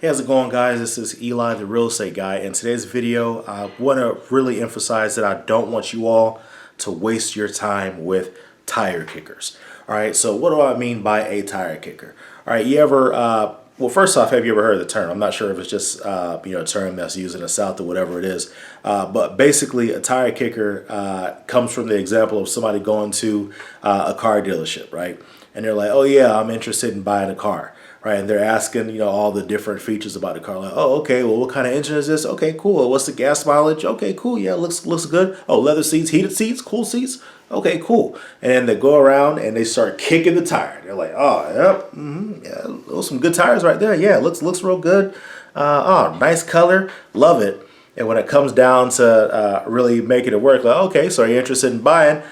Hey, how's it going, guys? This is Eli, the real estate guy. In today's video, I want to really emphasize that I don't want you all to waste your time with tire kickers. All right, so what do I mean by a tire kicker? All right, you ever, well, first off, have you ever heard of the term? I'm not sure if it's just, a term that's used in the South or whatever it is. But basically, a tire kicker comes from the example of somebody going to a car dealership, right? And they're like, oh, yeah, I'm interested in buying a car. Right, and they're asking, all the different features about the car. Like, oh, okay, well, what kind of engine is this? Okay, cool. What's the gas mileage? Okay, cool. Yeah, looks good. Oh, leather seats, heated seats, cool seats. Okay, cool. And then they go around and they start kicking the tire. They're like, oh, yep, yeah, those some good tires right there. Yeah, looks real good. Oh, nice color, love it. And when it comes down to really making it work, like, okay, so are you interested in buying?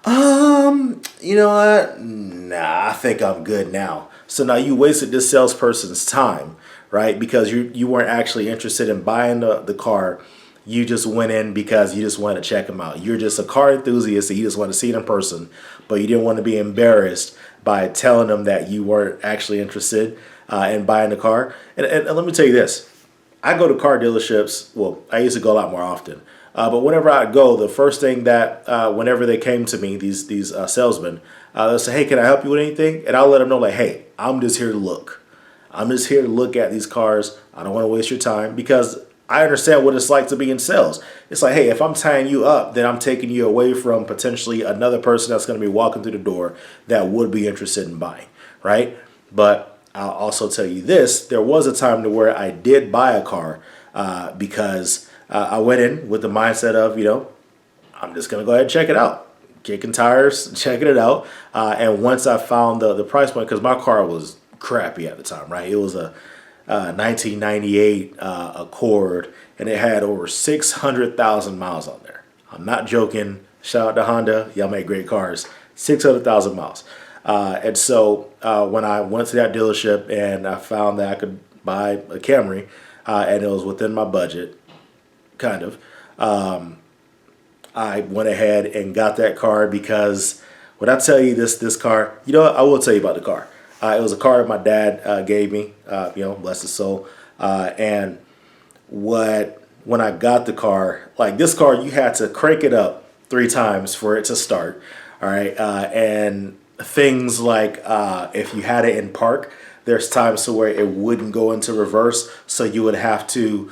You know what? Nah, I think I'm good now. So now you wasted this salesperson's time, right? Because you weren't actually interested in buying the car. You just went in because you just wanted to check them out. You're just a car enthusiast and you just want to see it in person, but you didn't want to be embarrassed by telling them that you weren't actually interested in buying the car. And let me tell you this. I go to car dealerships. Well, I used to go a lot more often. But whenever I go, the first thing that whenever they came to me, these salesmen, they'll say, hey, can I help you with anything? And I'll let them know, like, hey, I'm just here to look. I'm just here to look at these cars. I don't want to waste your time because I understand what it's like to be in sales. It's like, hey, if I'm tying you up, then I'm taking you away from potentially another person that's going to be walking through the door that would be interested in buying, right? But I'll also tell you this. There was a time to where I did buy a car because I went in with the mindset of, I'm just going to go ahead and check it out. Kicking tires, checking it out. And once I found the price point, because my car was crappy at the time, right? It was a 1998 Accord, and it had over 600,000 miles on there. I'm not joking. Shout out to Honda. Y'all make great cars. 600,000 miles. And so when I went to that dealership and I found that I could buy a Camry, and it was within my budget, kind of, I went ahead and got that car because when I tell you this car, I will tell you about the car. It was a car that my dad gave me, bless his soul. And when I got the car, like this car, you had to crank it up 3 times for it to start. All right. And things like if you had it in park, there's times to where it wouldn't go into reverse. So you would have to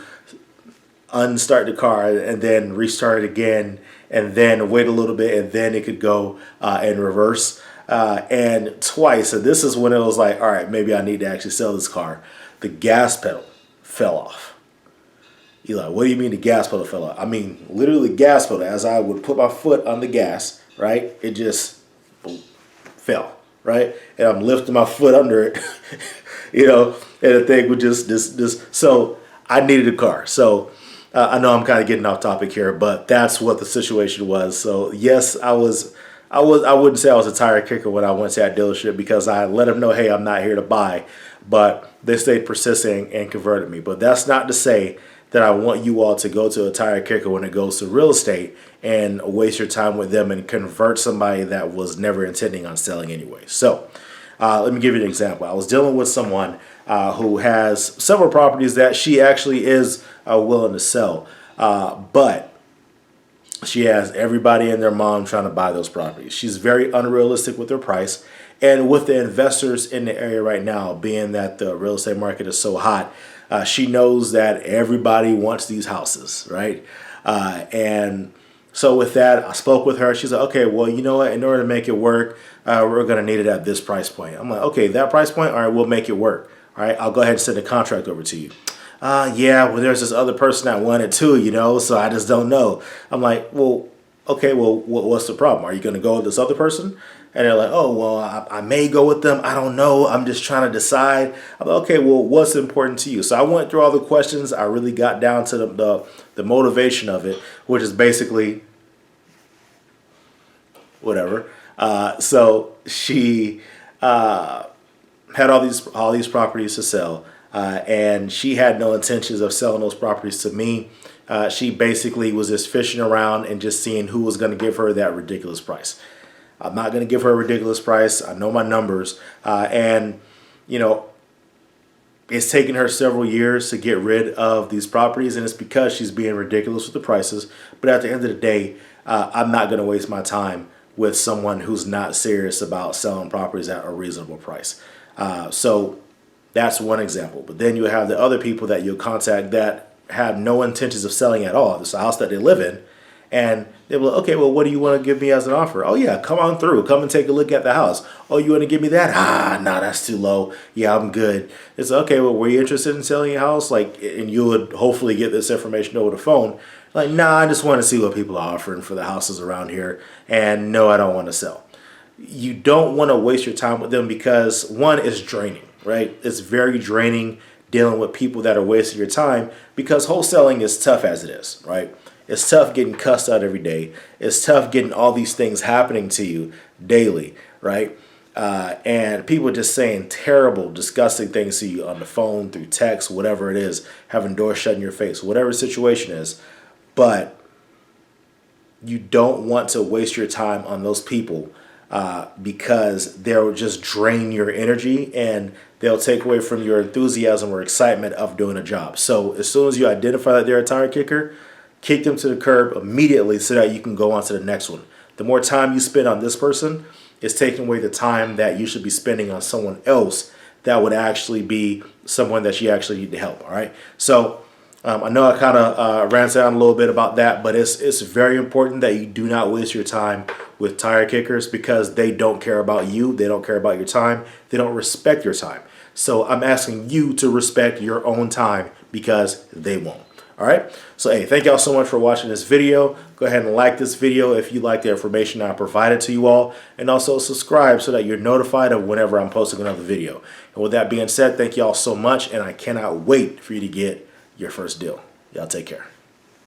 unstart the car and then restart it again and then wait a little bit and then it could go in reverse and twice. So this is when it was like, all right, maybe I need to actually sell this car. The gas pedal fell off. You're like, what do you mean the gas pedal fell off? I mean, literally the gas pedal, as I would put my foot on the gas, right? It just boom, fell, right? And I'm lifting my foot under it, and the thing would just, so I needed a car. So I know I'm kind of getting off topic here, but that's what the situation was. So yes, I wouldn't say I was a tire kicker when I went to that dealership because I let them know, hey, I'm not here to buy, but they stayed persistent and converted me. But that's not to say that I want you all to go to a tire kicker when it goes to real estate and waste your time with them and convert somebody that was never intending on selling anyway. So let me give you an example. I was dealing with someone who has several properties that she actually is willing to sell, but she has everybody and their mom trying to buy those properties. She's very unrealistic with her price. And with the investors in the area right now, being that the real estate market is so hot, she knows that everybody wants these houses, right? And so with that, I spoke with her. She's like, okay, well, you know what? In order to make it work, we're going to need it at this price point. I'm like, okay, that price point? All right, we'll make it work. All right, I'll go ahead and send a contract over to you. Yeah, well, there's this other person that wanted too, so I just don't know. I'm like, well, okay, well, what's the problem? Are you going to go with this other person? And they're like, oh, well, I may go with them. I don't know. I'm just trying to decide. I'm like, okay, well, what's important to you? So I went through all the questions. I really got down to the motivation of it, which is basically whatever. So she had all these properties to sell. And she had no intentions of selling those properties to me. She basically was just fishing around and just seeing who was going to give her that ridiculous price. I'm not going to give her a ridiculous price. I know my numbers. And, it It's taken her several years to get rid of these properties, and it's because she's being ridiculous with the prices. But at the end of the day, I'm not going to waste my time with someone who's not serious about selling properties at a reasonable price. So that's one example. But then you have the other people that you'll contact that have no intentions of selling at all. It's a house that they live in. And they'll be like, okay, well, what do you want to give me as an offer? Oh, yeah, come on through. Come and take a look at the house. Oh, you want to give me that? No, that's too low. Yeah, I'm good. It's okay, well, were you interested in selling your house? Like, and you would hopefully get this information over the phone. Like, nah, I just want to see what people are offering for the houses around here. And no, I don't want to sell. You don't want to waste your time with them because, one, it's draining, right? It's very draining dealing with people that are wasting your time because wholesaling is tough as it is, right? It's tough getting cussed out every day. It's tough getting all these things happening to you daily, right? And people just saying terrible, disgusting things to you on the phone, through text, whatever it is, having doors shut in your face, whatever the situation is. But you don't want to waste your time on those people because they'll just drain your energy and they'll take away from your enthusiasm or excitement of doing a job. So as soon as you identify that they're a tire kicker, kick them to the curb immediately so that you can go on to the next one. The more time you spend on this person is taking away the time that you should be spending on someone else that would actually be someone that you actually need to help. All right. So I know I kind of ranted on a little bit about that, but it's very important that you do not waste your time with tire kickers because they don't care about you. They don't care about your time. They don't respect your time. So I'm asking you to respect your own time because they won't. All right. So, hey, thank y'all so much for watching this video. Go ahead and like this video if you like the information I provided to you all. And also subscribe so that you're notified of whenever I'm posting another video. And with that being said, thank y'all so much. And I cannot wait for you to get your first deal. Y'all take care.